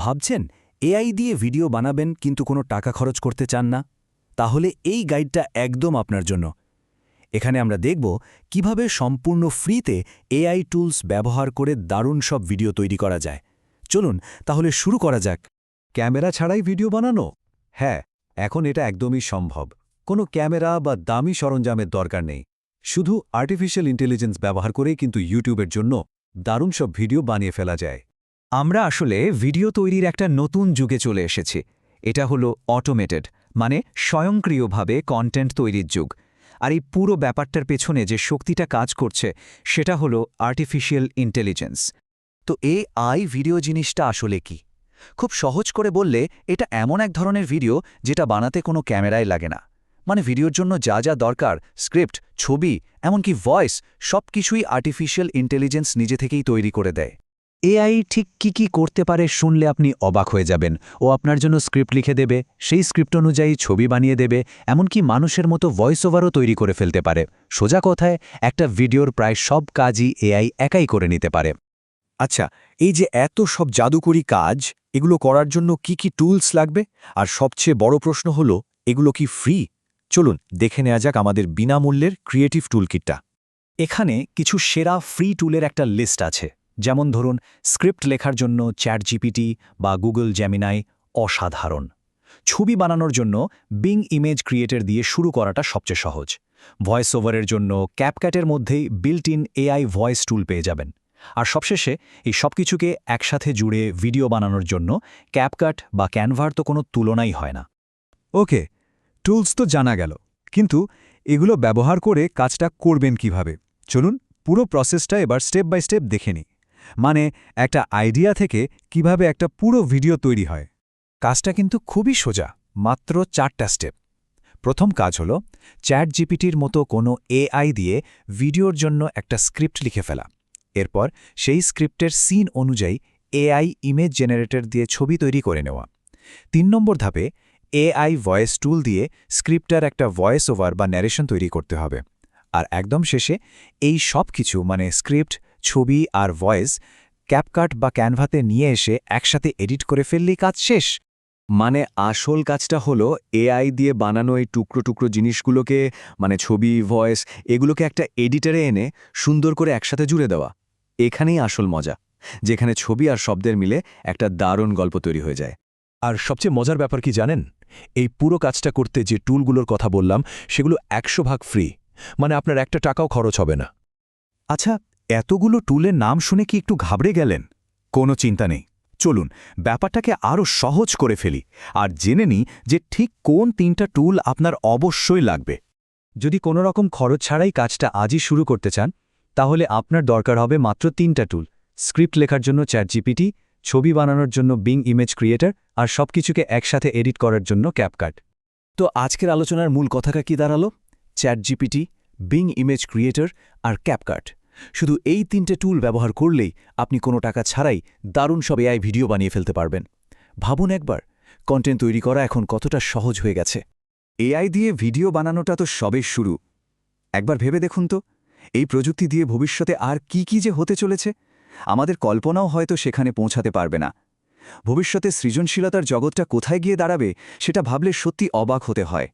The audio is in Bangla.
ভাবছেন এআই দিয়ে ভিডিও বানাবেন কিন্তু কোনো টাকা খরচ করতে চান না? তাহলে এই গাইডটা একদম আপনার জন্য। এখানে আমরা দেখব কিভাবে সম্পূর্ণ ফ্রিতে এআই টুলস ব্যবহার করে দারুণ সব ভিডিও তৈরি করা যায়। চলুন তাহলে শুরু করা যাক। ক্যামেরা ছাড়াই ভিডিও বানানো? হ্যাঁ, এখন এটা একদমই সম্ভব। কোনো ক্যামেরা বা দামি সরঞ্জামের দরকার নেই। শুধু আর্টিফিশিয়াল ইন্টেলিজেন্স ব্যবহার করেই কিন্তু ইউটিউবের জন্য দারুণ সব ভিডিও বানিয়ে ফেলা যায়। আমরা আসলে ভিডিও তৈরির একটা নতুন যুগে চলে এসেছি। এটা হলো অটোমেটেড, মানে স্বয়ংক্রিয়ভাবে কন্টেন্ট তৈরির যুগ। আর এই পুরো ব্যাপারটার পেছনে যে শক্তিটা কাজ করছে সেটা হলো আর্টিফিশিয়াল ইন্টেলিজেন্স। তো এআই ভিডিও জিনিসটা আসলে কি? খুব সহজ করে বললে এটা এমন এক ধরনের ভিডিও যেটা বানাতে কোনো ক্যামেরাই লাগে না। মানে ভিডিওর জন্য যা যা দরকার, স্ক্রিপ্ট, ছবি, এমনকি ভয়েস, সব কিছুই আর্টিফিশিয়াল ইন্টেলিজেন্স নিজে থেকেই তৈরি করে দেয়। এআই ঠিক কি করতে পারে শুনলে আপনি অবাক হয়ে যাবেন। ও আপনার জন্য স্ক্রিপ্ট লিখে দেবে, সেই স্ক্রিপ্ট অনুযায়ী ছবি বানিয়ে দেবে, এমনকি মানুষের মতো ভয়েস ওভারও তৈরি করে ফেলতে পারে। সোজা কথায়, একটা ভিডিওর প্রায় সব কাজই এআই একাই করে নিতে পারে। আচ্ছা, এই যে এত সব জাদুকরি কাজ, এগুলো করার জন্য কি টুলস লাগবে? আর সবচেয়ে বড় প্রশ্ন হলো, এগুলো কি ফ্রি? চলুন দেখে নেওয়া যাক আমাদের বিনামূল্যের ক্রিয়েটিভ টুলকিটটা। এখানে কিছু সেরা ফ্রি টুলের একটা লিস্ট আছে। যেমন ধরুন, স্ক্রিপ্ট লেখার জন্য চ্যাটজিপিটি বা গুগল জেমিনাই অসাধারণ। ছবি বানানোর জন্য বিং ইমেজ ক্রিয়েটর দিয়ে শুরু করাটা সবচেয়ে সহজ। ভয়েস ওভারের জন্য ক্যাপকাটের মধ্যেই বিল্ট ইন এআই ভয়েস টুল পেয়ে যাবেন। আর সবশেষে এই সব কিছুকে একসাথে জুড়ে ভিডিও বানানোর জন্য ক্যাপকাট বা ক্যানভার তো কোনো তুলনাই হয় না। ওকে, টুলস তো জানা গেল, কিন্তু এগুলো ব্যবহার করে কাজটা করবেন কিভাবে? চলুন পুরো প্রসেসটা এবার স্টেপ বাই স্টেপ দেখে নিই। মানে একটা আইডিয়া থেকে কিভাবে একটা পুরো ভিডিও তৈরি হয়। কাজটা কিন্তু খুবই সোজা, মাত্র 4টা স্টেপ। প্রথম কাজ হলো চ্যাটজিপিটির মতো কোনো এআই দিয়ে ভিডিওর জন্য একটা স্ক্রিপ্ট লিখে ফেলা। এরপর সেই স্ক্রিপ্টের সিন অনুযায়ী এআই ইমেজ জেনারেটর দিয়ে ছবি তৈরি করে নেওয়া। 3 নম্বর ধাপে এআই ভয়েস টুল দিয়ে স্ক্রিপ্টার একটা ভয়েস ওভার বা ন্যারেশন তৈরি করতে হবে। আর একদম শেষে এই সব কিছু মানে স্ক্রিপ্ট, ছবি আর ভয়েস ক্যাপকাট বা ক্যানভাতে নিয়ে এসে একসাথে এডিট করে ফেললেই কাজ শেষ। মানে আসল কাজটা হলো এআই দিয়ে বানানো এই টুকরো টুকরো জিনিসগুলোকে, মানে ছবি, ভয়েস, এগুলোকে একটা এডিটরে এনে সুন্দর করে একসাথে জুড়ে দেওয়া। এখানেই আসল মজা, যেখানে ছবি আর শব্দের মিলে একটা দারুণ গল্প তৈরি হয়ে যায়। আর সবচেয়ে মজার ব্যাপার কি জানেন? এই পুরো কাজটা করতে যে টুলগুলোর কথা বললাম সেগুলো 100% ফ্রি। মানে আপনার একটা টাকাও খরচ হবে না। আচ্ছা, এতগুলো টুলের নাম শুনে কি একটু ঘাবড়ে গেলেন? কোনো চিন্তা নেই, চলুন ব্যাপারটাকে আরও সহজ করে ফেলি আর জেনে নিই যে ঠিক কোন 3টা টুল আপনার অবশ্যই লাগবে। যদি কোনো রকম খরচ ছাড়াই কাজটা আজই শুরু করতে চান, তাহলে আপনার দরকার হবে মাত্র 3টা টুল: স্ক্রিপ্ট লেখার জন্য চ্যাটজিপিটি, ছবি বানানোর জন্য বিং ইমেজ ক্রিয়েটর, আর সবকিছুকে একসাথে এডিট করার জন্য ক্যাপকাট। তো আজকের আলোচনার মূল কথাটা কি দাঁড়ালো? চ্যাটজিপিটি, বিং ইমেজ ক্রিয়েটর আর ক্যাপকাট। শুধু এই 3টে টুল ব্যবহার করলেই আপনি কোনো টাকা ছাড়াই দারুণ সব এআই ভিডিও বানিয়ে ফেলতে পারবেন। ভাবুন একবার, কন্টেন্ট তৈরি করা এখন কতটা সহজ হয়ে গেছে। এআই দিয়ে ভিডিও বানানোটা তো সবে শুরু। একবার ভেবে দেখুন তো, এই প্রযুক্তি দিয়ে ভবিষ্যতে আর কি যে হতে চলেছে, আমাদের কল্পনাও হয়তো সেখানে পৌঁছাতে পারবে না। ভবিষ্যতে সৃজনশীলতার জগৎটা কোথায় গিয়ে দাঁড়াবে সেটা ভাবলে সত্যি অবাক হতে হয়।